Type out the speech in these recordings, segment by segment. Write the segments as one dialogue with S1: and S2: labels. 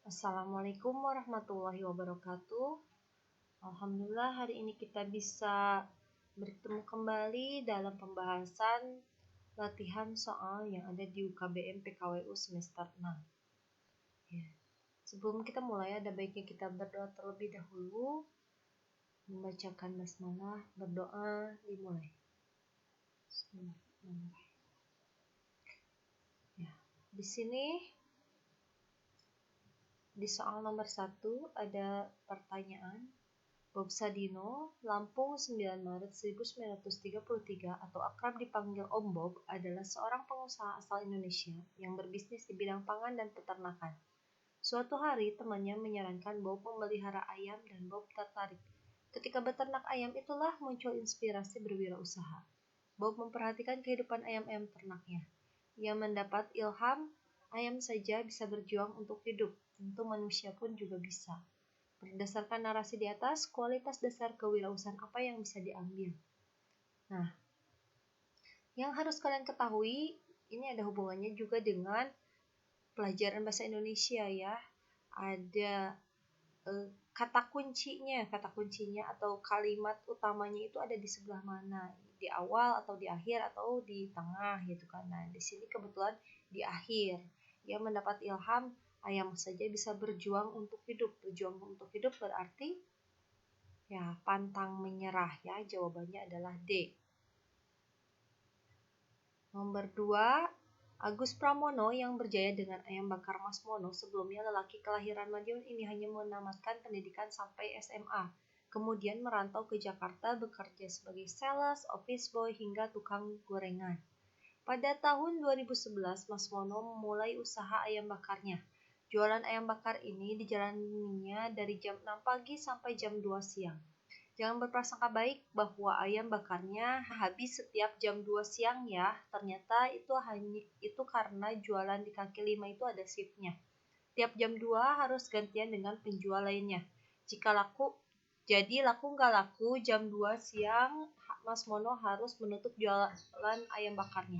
S1: Assalamualaikum warahmatullahi wabarakatuh. Alhamdulillah hari ini kita bisa bertemu kembali dalam pembahasan latihan soal yang ada di UKBM PKWU semester 6. Ya. Sebelum kita mulai, ada baiknya kita berdoa terlebih dahulu. Membacakan basmalah, berdoa, dimulai. Ya. Di sini di soal nomor 1 ada pertanyaan. Bob Sadino, Lampung 9 Maret 1933 atau akrab dipanggil Om Bob adalah seorang pengusaha asal Indonesia yang berbisnis di bidang pangan dan peternakan. Suatu hari temannya menyarankan Bob memelihara ayam dan Bob tertarik. Ketika beternak ayam itulah muncul inspirasi berwirausaha. Bob memperhatikan kehidupan ayam-ayam ternaknya. Ia mendapat ilham, ayam saja bisa berjuang untuk hidup, tentu manusia pun juga bisa. Berdasarkan narasi di atas, kualitas dasar kewirausahaan apa yang bisa diambil? Nah, yang harus kalian ketahui, ini ada hubungannya juga dengan pelajaran bahasa Indonesia ya. Ada kata kuncinya atau kalimat utamanya itu ada di sebelah mana? Di awal atau di akhir atau di tengah gitu kan. Nah, di sini kebetulan di akhir. Ia mendapat ilham, ayam saja bisa berjuang untuk hidup. Berjuang untuk hidup berarti ya, pantang menyerah ya. Jawabannya adalah D. Nomor 2, Agus Pramono yang berjaya dengan ayam bakar Mas Mono. Sebelumnya lelaki kelahiran Madiun ini hanya menamatkan pendidikan sampai SMA. Kemudian merantau ke Jakarta bekerja sebagai sales, office boy, hingga tukang gorengan. Pada tahun 2011, Mas Mono memulai usaha ayam bakarnya. Jualan ayam bakar ini dijalaninya dari jam 6 pagi sampai jam 2 siang. Jangan berprasangka baik bahwa ayam bakarnya habis setiap jam 2 siang ya. Ternyata itu karena jualan di kaki 5 itu ada shiftnya. Tiap jam 2 harus gantian dengan penjual lainnya. Jika laku nggak laku jam 2 siang, Mas Mono harus menutup jualan ayam bakarnya.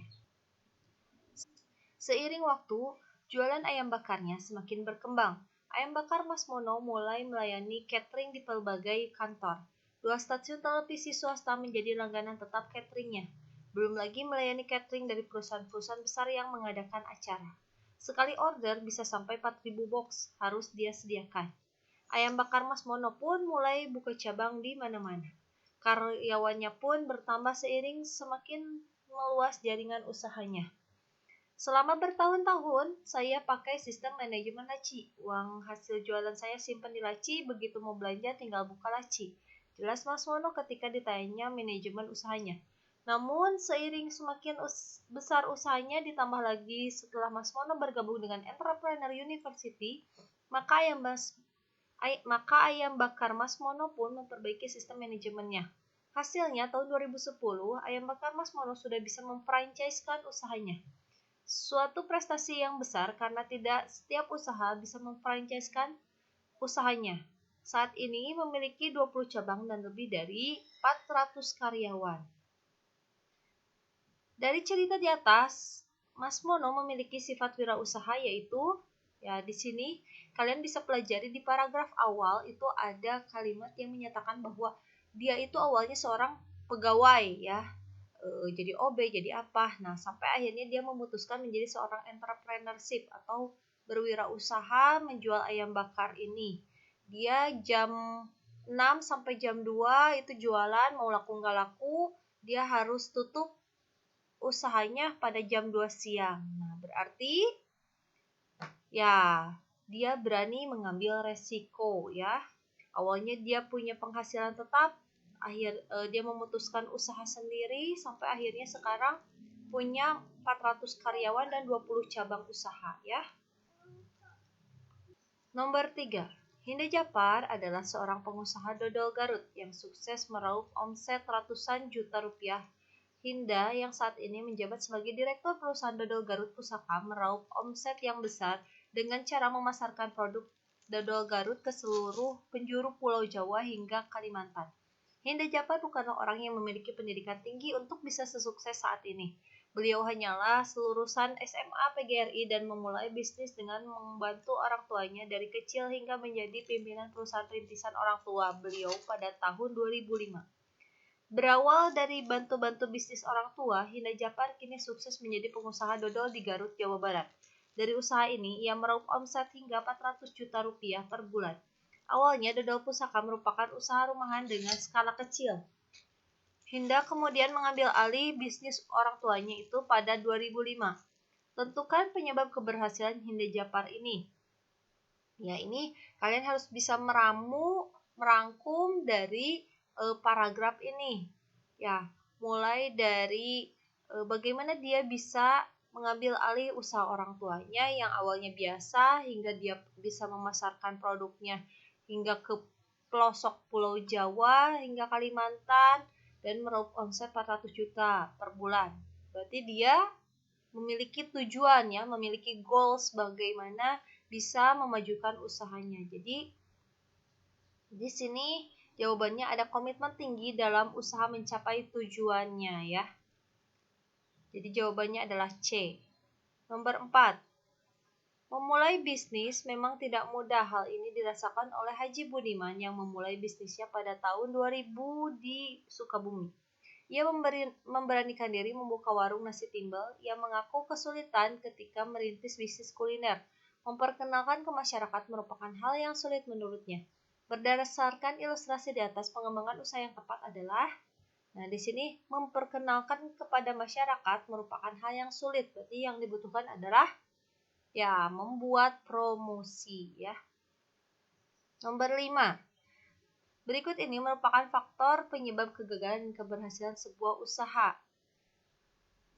S1: Seiring waktu, jualan ayam bakarnya semakin berkembang. Ayam bakar Mas Mono mulai melayani catering di berbagai kantor. 2 stasiun televisi swasta menjadi langganan tetap cateringnya. Belum lagi melayani catering dari perusahaan-perusahaan besar yang mengadakan acara. Sekali order bisa sampai 4.000 box harus dia sediakan. Ayam bakar Mas Mono pun mulai buka cabang di mana-mana. Karyawannya pun bertambah seiring semakin meluas jaringan usahanya. Selama bertahun-tahun, saya pakai sistem manajemen laci. Uang hasil jualan saya simpan di laci, begitu mau belanja tinggal buka laci. Jelas Mas Mono ketika ditanya manajemen usahanya. Namun, seiring semakin besar usahanya, ditambah lagi setelah Mas Mono bergabung dengan Entrepreneur University, maka ayam bakar Mas Mono pun memperbaiki sistem manajemennya. Hasilnya, tahun 2010, ayam bakar Mas Mono sudah bisa memfranchise-kan usahanya. Suatu prestasi yang besar karena tidak setiap usaha bisa memfranchise-kan usahanya. Saat ini memiliki 20 cabang dan lebih dari 400 karyawan. Dari cerita di atas, Mas Mono memiliki sifat wirausaha yaitu, ya di sini kalian bisa pelajari di paragraf awal itu ada kalimat yang menyatakan bahwa dia itu awalnya seorang pegawai ya. Jadi OB, jadi apa. Nah, sampai akhirnya dia memutuskan menjadi seorang entrepreneurship atau berwirausaha menjual ayam bakar ini. Dia jam 6 sampai jam 2 itu jualan, mau laku nggak laku, dia harus tutup usahanya pada jam 2 siang. Nah, berarti ya dia berani mengambil resiko ya. Awalnya dia punya penghasilan tetap, dia memutuskan usaha sendiri sampai akhirnya sekarang punya 400 karyawan dan 20 cabang usaha ya. Nomor 3. Hinda Japar adalah seorang pengusaha dodol Garut yang sukses meraup omset ratusan juta rupiah. Hinda yang saat ini menjabat sebagai direktur perusahaan dodol Garut Pusaka meraup omset yang besar dengan cara memasarkan produk dodol Garut ke seluruh penjuru Pulau Jawa hingga Kalimantan. Hinda Japar bukanlah orang yang memiliki pendidikan tinggi untuk bisa sesukses saat ini. Beliau hanyalah lulusan SMA PGRI dan memulai bisnis dengan membantu orang tuanya dari kecil hingga menjadi pimpinan perusahaan rintisan orang tua beliau pada tahun 2005. Berawal dari bantu-bantu bisnis orang tua, Hinda Japar kini sukses menjadi pengusaha dodol di Garut, Jawa Barat. Dari usaha ini, ia meraup omset hingga 400 juta rupiah per bulan. Awalnya, dodol pusaka merupakan usaha rumahan dengan skala kecil. Hinda kemudian mengambil alih bisnis orang tuanya itu pada 2005. Tentukan penyebab keberhasilan Hinda Japar ini. Ya, ini kalian harus bisa merangkum dari paragraf ini. Ya, mulai dari bagaimana dia bisa mengambil alih usaha orang tuanya yang awalnya biasa hingga dia bisa memasarkan produknya hingga ke pelosok Pulau Jawa hingga Kalimantan dan meraup omset 400 juta per bulan. Berarti dia memiliki tujuan ya, memiliki goals bagaimana bisa memajukan usahanya. Jadi di sini jawabannya ada komitmen tinggi dalam usaha mencapai tujuannya ya. Jadi jawabannya adalah C. Nomor 4. Memulai bisnis memang tidak mudah. Hal ini dirasakan oleh Haji Budiman yang memulai bisnisnya pada tahun 2000 di Sukabumi. Ia memberanikan diri membuka warung nasi timbel. Ia mengaku kesulitan ketika merintis bisnis kuliner. Memperkenalkan ke masyarakat merupakan hal yang sulit menurutnya. Berdasarkan ilustrasi di atas, pengembangan usaha yang tepat adalah, nah di sini memperkenalkan kepada masyarakat merupakan hal yang sulit. Berarti yang dibutuhkan adalah ya membuat promosi ya. Nomor 5. Berikut ini merupakan faktor penyebab kegagalan dan keberhasilan sebuah usaha.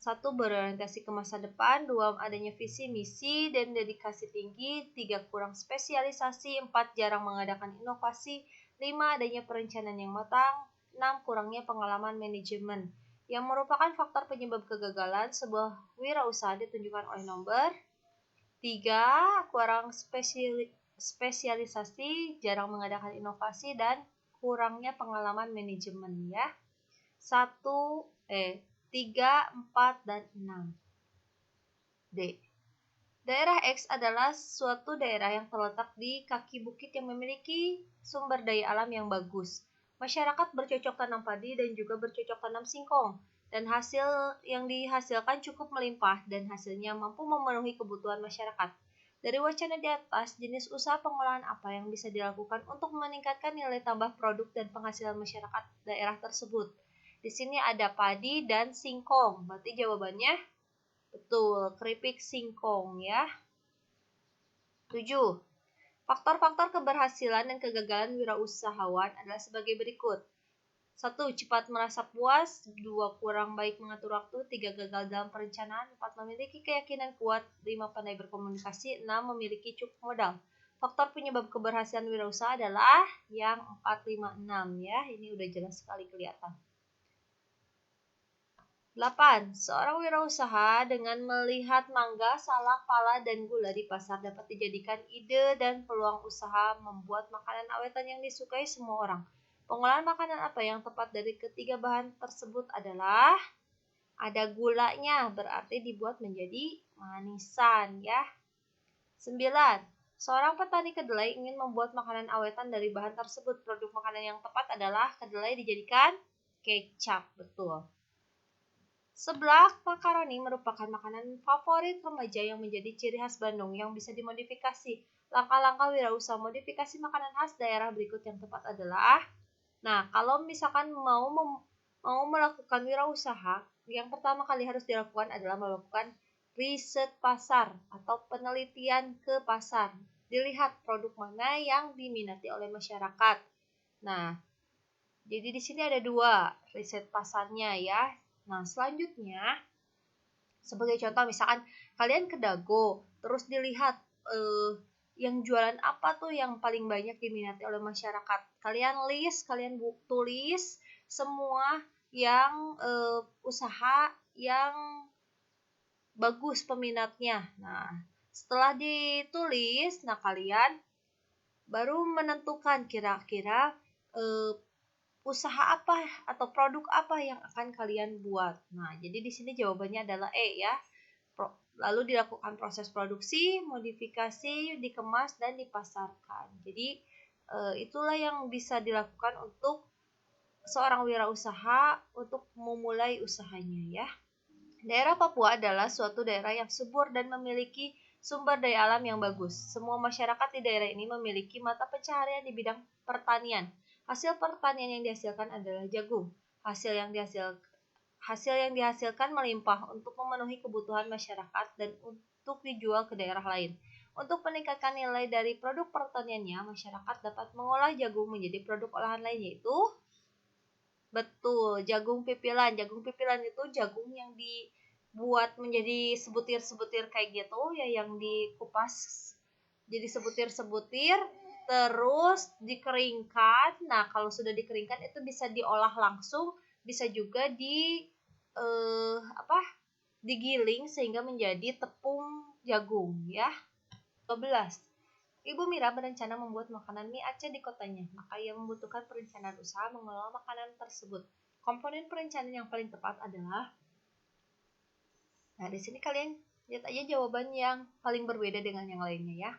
S1: 1. Berorientasi ke masa depan. 2. Adanya visi, misi, dan dedikasi tinggi. 3. Kurang spesialisasi. 4. Jarang mengadakan inovasi. 5. Adanya perencanaan yang matang. 6. Kurangnya pengalaman manajemen. Yang merupakan faktor penyebab kegagalan sebuah wirausaha ditunjukkan oleh nomor 3. Kurang spesialisasi, jarang mengadakan inovasi, dan kurangnya pengalaman manajemen ya. 3, 4, dan 6. D. Daerah X adalah suatu daerah yang terletak di kaki bukit yang memiliki sumber daya alam yang bagus. Masyarakat bercocok tanam padi dan juga bercocok tanam singkong. Dan hasil yang dihasilkan cukup melimpah dan hasilnya mampu memenuhi kebutuhan masyarakat. Dari wacana di atas, jenis usaha pengolahan apa yang bisa dilakukan untuk meningkatkan nilai tambah produk dan penghasilan masyarakat daerah tersebut? Di sini ada padi dan singkong. Berarti jawabannya betul, keripik singkong ya. 7. Faktor-faktor keberhasilan dan kegagalan wirausahawan adalah sebagai berikut. 1. Cepat merasa puas. 2. Kurang baik mengatur waktu. 3. Gagal dalam perencanaan. 4. Memiliki keyakinan kuat. 5. Pandai berkomunikasi. 6. Memiliki cukup modal. Faktor penyebab keberhasilan wirausaha adalah yang 4, 5, 6 ya. Ini udah jelas sekali kelihatan. 8. Seorang wirausaha dengan melihat mangga, salak, pala, dan gula di pasar dapat dijadikan ide dan peluang usaha membuat makanan awetan yang disukai semua orang. Pengolahan makanan apa yang tepat dari ketiga bahan tersebut adalah ada gulanya, berarti dibuat menjadi manisan ya. 9. Seorang petani kedelai ingin membuat makanan awetan dari bahan tersebut. Produk makanan yang tepat adalah kedelai dijadikan kecap, betul. Seblak makaroni merupakan makanan favorit remaja yang menjadi ciri khas Bandung yang bisa dimodifikasi. Langkah-langkah wirausaha modifikasi makanan khas daerah berikut yang tepat adalah, nah, kalau misalkan mau melakukan wirausaha, yang pertama kali harus dilakukan adalah melakukan riset pasar atau penelitian ke pasar. Dilihat produk mana yang diminati oleh masyarakat. Nah, jadi di sini ada 2 riset pasarnya ya. Nah, selanjutnya sebagai contoh misalkan kalian ke Dago, terus dilihat yang jualan apa tuh yang paling banyak diminati oleh masyarakat. Kalian tulis semua yang usaha yang bagus peminatnya. Nah, setelah ditulis, nah kalian baru menentukan kira-kira usaha apa atau produk apa yang akan kalian buat? Nah, jadi di sini jawabannya adalah E ya. Lalu dilakukan proses produksi, modifikasi, dikemas, dan dipasarkan. Jadi itulah yang bisa dilakukan untuk seorang wirausaha untuk memulai usahanya ya. Daerah Papua adalah suatu daerah yang subur dan memiliki sumber daya alam yang bagus. Semua masyarakat di daerah ini memiliki mata pencaharian di bidang pertanian. Hasil pertanian yang dihasilkan adalah jagung. Hasil yang dihasilkan melimpah untuk memenuhi kebutuhan masyarakat dan untuk dijual ke daerah lain. Untuk meningkatkan nilai dari produk pertaniannya, masyarakat dapat mengolah jagung menjadi produk olahan lain yaitu betul, jagung pipilan. Jagung pipilan itu jagung yang dibuat menjadi sebutir-sebutir kayak gitu ya, yang dikupas jadi sebutir-sebutir terus dikeringkan. Nah, kalau sudah dikeringkan itu bisa diolah langsung, bisa juga digiling sehingga menjadi tepung jagung ya. 12. Ibu Mira berencana membuat makanan mie Aceh di kotanya, maka ia membutuhkan perencanaan usaha mengelola makanan tersebut. Komponen perencanaan yang paling tepat adalah, nah di sini kalian lihat aja jawaban yang paling berbeda dengan yang lainnya ya.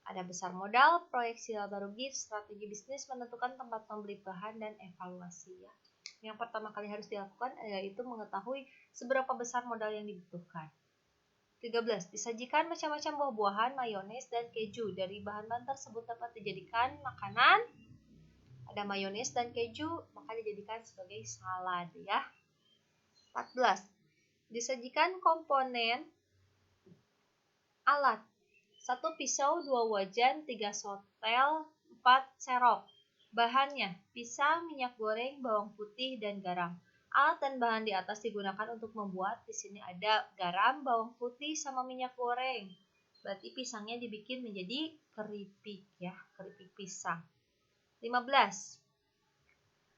S1: Ada besar modal, proyeksi laba rugi, strategi bisnis, menentukan tempat membeli bahan, dan evaluasi ya. Yang pertama kali harus dilakukan yaitu mengetahui seberapa besar modal yang dibutuhkan. 13. Disajikan macam-macam buah-buahan, mayones, dan keju. Dari bahan-bahan tersebut dapat dijadikan makanan. Ada mayones dan keju, maka dijadikan sebagai salad ya. 14. Disajikan komponen alat. 1 pisau, 2 wajan, 3 sotel, 4 serok. Bahannya, pisang, minyak goreng, bawang putih, dan garam. Alat dan bahan di atas digunakan untuk membuat. Di sini ada garam, bawang putih, sama minyak goreng. Berarti pisangnya dibikin menjadi keripik ya, keripik pisang. 15.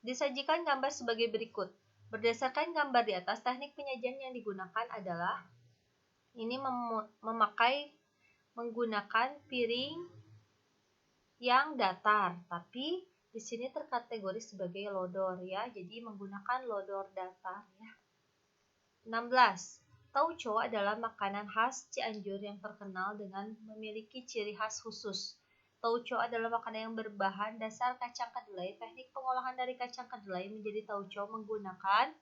S1: Disajikan gambar sebagai berikut. Berdasarkan gambar di atas, teknik penyajian yang digunakan adalah ini menggunakan piring yang datar, tapi di sini terkategori sebagai lodor ya, jadi menggunakan lodor datar ya. 16. Tauco adalah makanan khas Cianjur yang terkenal dengan memiliki ciri khas khusus. Tauco adalah makanan yang berbahan dasar kacang kedelai. Teknik pengolahan dari kacang kedelai menjadi tauco menggunakan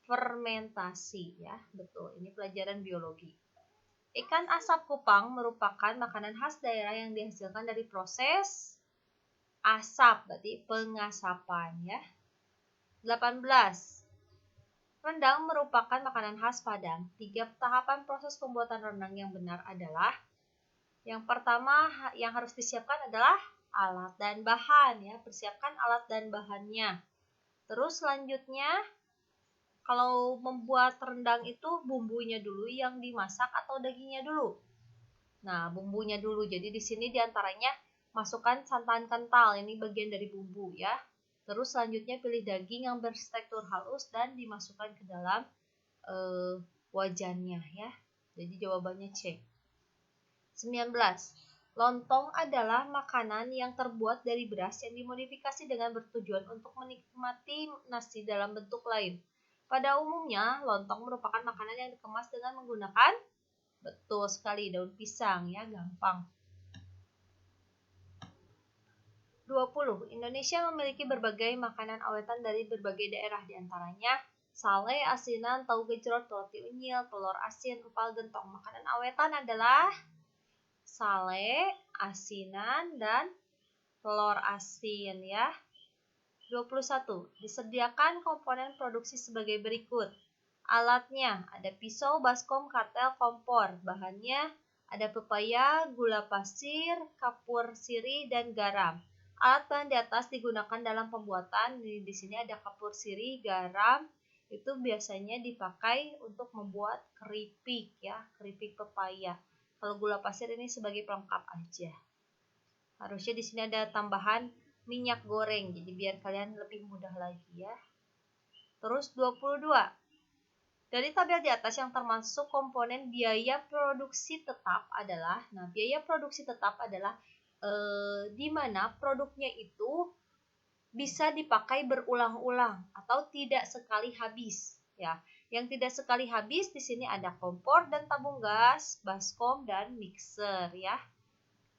S1: fermentasi ya. Betul, ini pelajaran biologi. Ikan asap kupang merupakan makanan khas daerah yang dihasilkan dari proses asap, berarti pengasapan ya. 18. Rendang merupakan makanan khas Padang. 3 tahapan proses pembuatan rendang yang benar adalah, yang pertama yang harus disiapkan adalah alat dan bahan ya. Persiapkan alat dan bahannya. Terus selanjutnya kalau membuat rendang itu bumbunya dulu yang dimasak atau dagingnya dulu. Nah, bumbunya dulu. Jadi di sini diantaranya masukkan santan kental, ini bagian dari bumbu ya. Terus selanjutnya pilih daging yang bertekstur halus dan dimasukkan ke dalam wajannya ya. Jadi jawabannya C. 19. Lontong adalah makanan yang terbuat dari beras yang dimodifikasi dengan bertujuan untuk menikmati nasi dalam bentuk lain. Pada umumnya, lontong merupakan makanan yang dikemas dengan menggunakan, betul sekali, daun pisang ya, gampang. 20. Indonesia memiliki berbagai makanan awetan dari berbagai daerah, diantaranya sale, asinan, tahu gejrot, roti unyil, telur asin, empal gentong. Makanan awetan adalah sale, asinan, dan telur asin ya. 21. Disediakan komponen produksi sebagai berikut. Alatnya ada pisau, baskom, kartel, kompor. Bahannya ada pepaya, gula pasir, kapur sirih, dan garam. Alat bahan di atas digunakan dalam pembuatan. Di sini ada kapur sirih, garam. Itu biasanya dipakai untuk membuat keripik ya, keripik pepaya. Kalau gula pasir ini sebagai pelengkap aja. Harusnya di sini ada tambahan minyak goreng, jadi biar kalian lebih mudah lagi ya. Terus 22. Dari tabel di atas yang termasuk komponen biaya produksi tetap adalah, biaya produksi tetap adalah di mana produknya itu bisa dipakai berulang-ulang atau tidak sekali habis ya. Yang tidak sekali habis di sini ada kompor dan tabung gas, baskom dan mixer ya.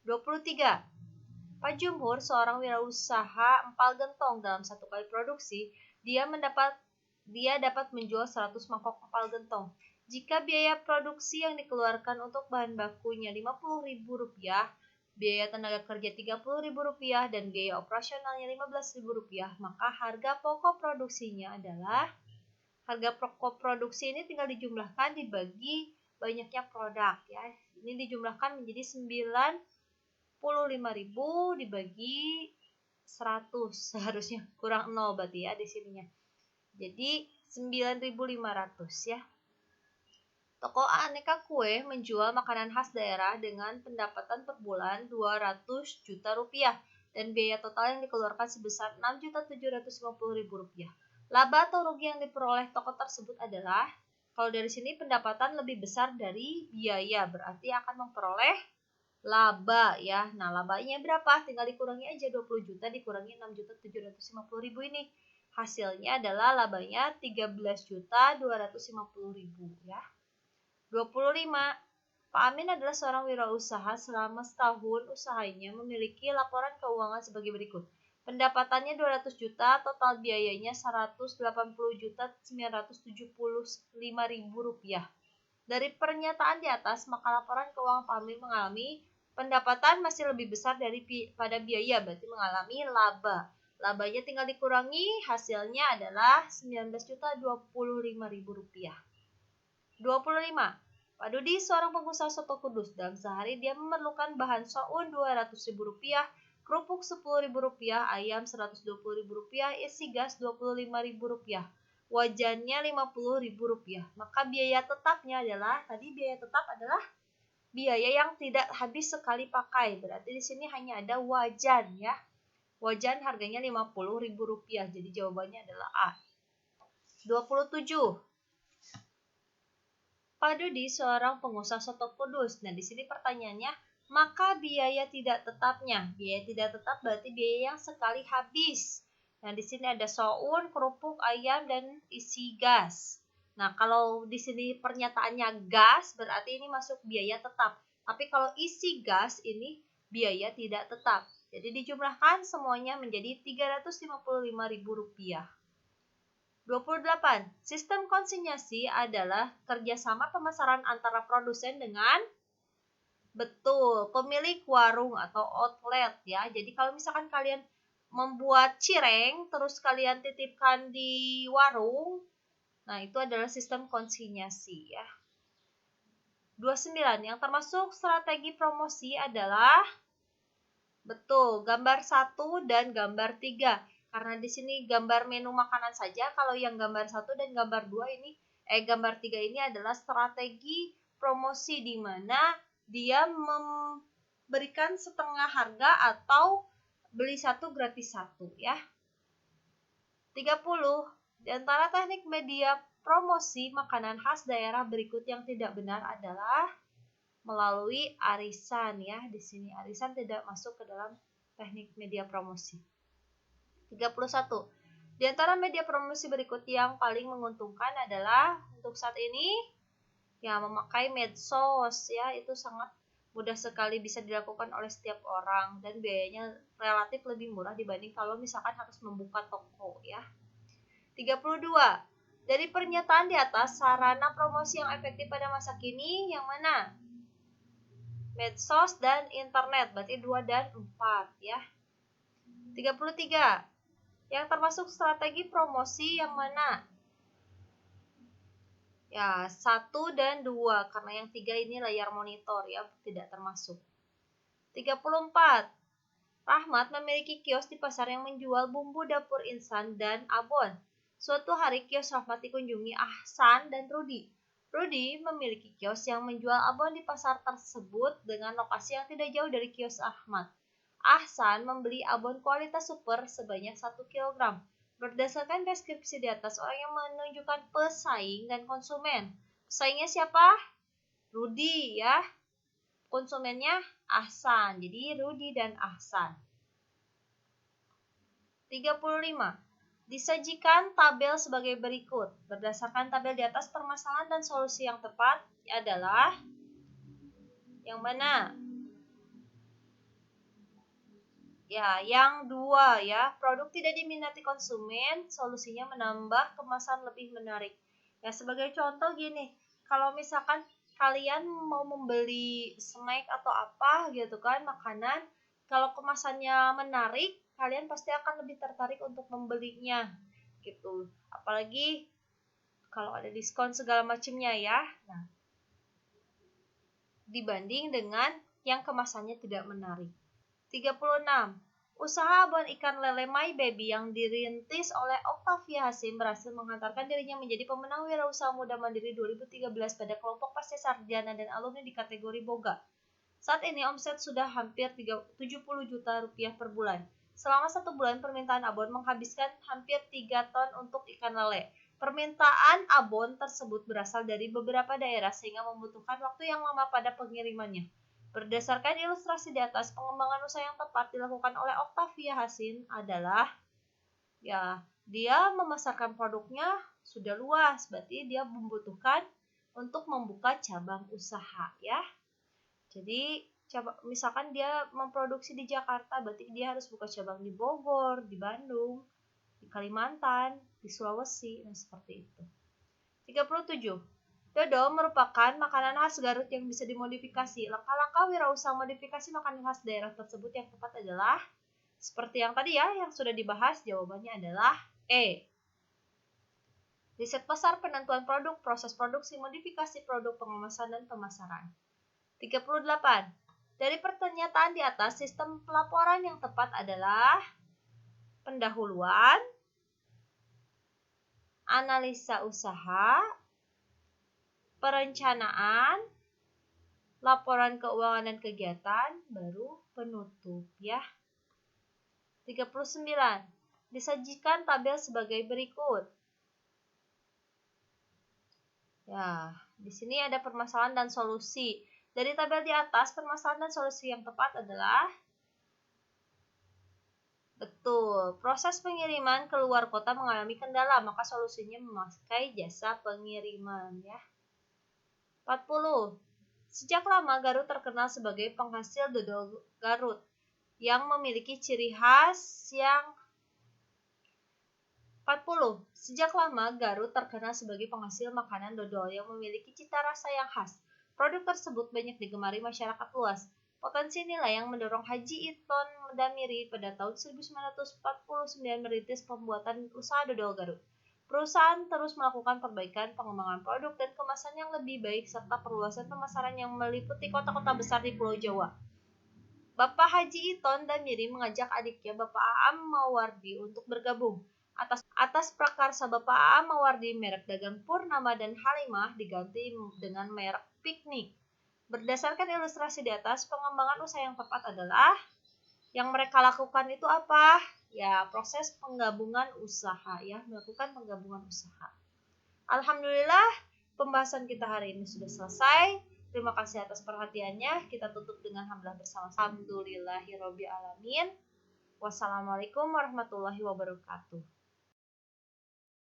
S1: 23. Pak Jumhur, seorang wirausaha empal gentong. Dalam satu kali produksi, dia dapat menjual 100 mangkok empal gentong. Jika biaya produksi yang dikeluarkan untuk bahan bakunya Rp50.000, biaya tenaga kerja Rp30.000 dan biaya operasionalnya Rp15.000, maka harga pokok produksinya adalah harga pokok produksi ini tinggal dijumlahkan dibagi banyaknya produk ya. Ini dijumlahkan menjadi 95.000 dibagi 100, seharusnya kurang 0 berarti ya di sininya. Jadi 9.500 ya. Toko aneka kue menjual makanan khas daerah dengan pendapatan per bulan 200 juta rupiah dan biaya total yang dikeluarkan sebesar 6.750.000 rupiah. Laba atau rugi yang diperoleh toko tersebut adalah, kalau dari sini pendapatan lebih besar dari biaya, berarti akan memperoleh laba ya. Nah, labanya berapa? Tinggal dikurangi aja 20 juta dikurangi 6.750.000 ini. Hasilnya adalah labanya 13.250.000 ya. 25. Pak Amin adalah seorang wirausaha. Selama setahun usahanya memiliki laporan keuangan sebagai berikut. Pendapatannya 200 juta, total biayanya 180.975.000 rupiah. Dari pernyataan di atas, maka laporan keuangan Pak Amin mengalami pendapatan masih lebih besar daripada biaya, berarti mengalami laba. Labanya tinggal dikurangi, hasilnya adalah 19.025.000 rupiah. 25. Pak Dudi, seorang pengusaha soto Kudus. Dalam sehari dia memerlukan bahan soun Rp200.000, kerupuk Rp10.000, ayam Rp120.000, isi gas Rp25.000, wajannya Rp50.000. Maka biaya tetapnya adalah, biaya yang tidak habis sekali pakai. Berarti di sini hanya ada wajan ya. Wajan harganya Rp50.000. Jadi jawabannya adalah A. 27. Pak Dudi, seorang pengusaha soto Kudus. Nah, di sini pertanyaannya, maka biaya tidak tetapnya. Biaya tidak tetap berarti biaya yang sekali habis. Nah, di sini ada soun, kerupuk, ayam, dan isi gas. Nah, kalau di sini pernyataannya gas, berarti ini masuk biaya tetap. Tapi kalau isi gas, ini biaya tidak tetap. Jadi dijumlahkan semuanya menjadi Rp355.000. 28. Sistem konsinyasi adalah kerjasama pemasaran antara produsen dengan pemilik warung atau outlet ya. Jadi kalau misalkan kalian membuat cireng terus kalian titipkan di warung, nah itu adalah sistem konsinyasi ya. 29. Yang termasuk strategi promosi adalah gambar 1 dan gambar 3. Karena di sini gambar menu makanan saja, kalau yang gambar 1 dan gambar 2 ini gambar 3 ini adalah strategi promosi di mana dia memberikan setengah harga atau beli 1 gratis 1 ya. 30. Di antara teknik media promosi makanan khas daerah berikut yang tidak benar adalah melalui arisan ya. Di sini arisan tidak masuk ke dalam teknik media promosi. 31. Di antara media promosi berikut yang paling menguntungkan adalah untuk saat ini ya memakai medsos ya, itu sangat mudah sekali bisa dilakukan oleh setiap orang dan biayanya relatif lebih murah dibanding kalau misalkan harus membuka toko ya. 32. Dari pernyataan di atas, sarana promosi yang efektif pada masa kini yang mana? Medsos dan internet, berarti 2 dan 4 ya. 33. Yang termasuk strategi promosi yang mana? Ya, 1 dan 2, karena yang 3 ini layar monitor ya, tidak termasuk. 34. Rahmat memiliki kios di pasar yang menjual bumbu dapur instan dan abon. Suatu hari kios Rahmat dikunjungi Ahsan dan Rudi. Rudi memiliki kios yang menjual abon di pasar tersebut dengan lokasi yang tidak jauh dari kios Ahmad. Ahsan membeli abon kualitas super sebanyak 1 kg. Berdasarkan deskripsi di atas, orang yang menunjukkan pesaing dan konsumen. Pesaingnya siapa? Rudi ya. Konsumennya Ahsan. Jadi Rudi dan Ahsan. 35. Disajikan tabel sebagai berikut. Berdasarkan tabel di atas, permasalahan dan solusi yang tepat adalah yang mana? Ya, yang 2 ya. Produk tidak diminati konsumen, solusinya menambah kemasan lebih menarik. Ya, sebagai contoh gini, kalau misalkan kalian mau membeli snack atau apa gitu kan, makanan, kalau kemasannya menarik, kalian pasti akan lebih tertarik untuk membelinya gitu. Apalagi kalau ada diskon segala macamnya ya. Nah, dibanding dengan yang kemasannya tidak menarik. 36. Usaha abon ikan lele My Baby yang dirintis oleh Octavia Hasim berhasil menghantarkan dirinya menjadi pemenang wirausaha muda mandiri 2013 pada kelompok pasca sarjana dan alumni di kategori boga. Saat ini omset sudah hampir 70 juta rupiah per bulan. Selama 1 bulan permintaan abon menghabiskan hampir 3 ton untuk ikan lele. Permintaan abon tersebut berasal dari beberapa daerah sehingga membutuhkan waktu yang lama pada pengirimannya. Berdasarkan ilustrasi di atas, pengembangan usaha yang tepat dilakukan oleh Octavia Hasin adalah ya, dia memasarkan produknya sudah luas, berarti dia membutuhkan untuk membuka cabang usaha ya. Jadi misalkan dia memproduksi di Jakarta, berarti dia harus buka cabang di Bogor, di Bandung, di Kalimantan, di Sulawesi, dan seperti itu. 37. Dodol merupakan makanan khas Garut yang bisa dimodifikasi. Langkah-langkah wirausaha modifikasi makanan khas daerah tersebut yang tepat adalah seperti yang tadi ya, yang sudah dibahas, jawabannya adalah E. Riset pasar, penentuan produk, proses produksi, modifikasi produk, pengemasan, dan pemasaran. 38. Dari pernyataan di atas, sistem pelaporan yang tepat adalah pendahuluan, analisa usaha, perencanaan, laporan keuangan dan kegiatan, baru penutup ya. 39. Disajikan tabel sebagai berikut. Ya, di sini ada permasalahan dan solusi. Dari tabel di atas, permasalahan dan solusi yang tepat adalah betul. Proses pengiriman keluar kota mengalami kendala, maka solusinya memakai jasa pengiriman ya. 40. Sejak lama Garut terkenal sebagai penghasil dodol Garut yang memiliki ciri khas yang 40. Sejak lama Garut terkenal sebagai penghasil makanan dodol yang memiliki cita rasa yang khas. Produk tersebut banyak digemari masyarakat luas. Potensi inilah yang mendorong Haji Iton Damiri pada tahun 1949 merintis pembuatan usaha dodol Garut. Perusahaan terus melakukan perbaikan, pengembangan produk dan kemasan yang lebih baik serta perluasan pemasaran yang meliputi kota-kota besar di Pulau Jawa. Bapak Haji Iton Damiri mengajak adiknya Bapak Aam Mawardi untuk bergabung. Atas prakarsa Bapak Aam Mawardi, merek dagang Purnama dan Halimah diganti dengan merek Piknik. Berdasarkan ilustrasi di atas, pengembangan usaha yang tepat adalah yang mereka lakukan itu apa? Ya, proses penggabungan usaha ya, melakukan penggabungan usaha. Alhamdulillah, pembahasan kita hari ini sudah selesai. Terima kasih atas perhatiannya. Kita tutup dengan hamdalah bersama-sama. Alhamdulillahirobbilalamin. Wassalamualaikum warahmatullahi wabarakatuh.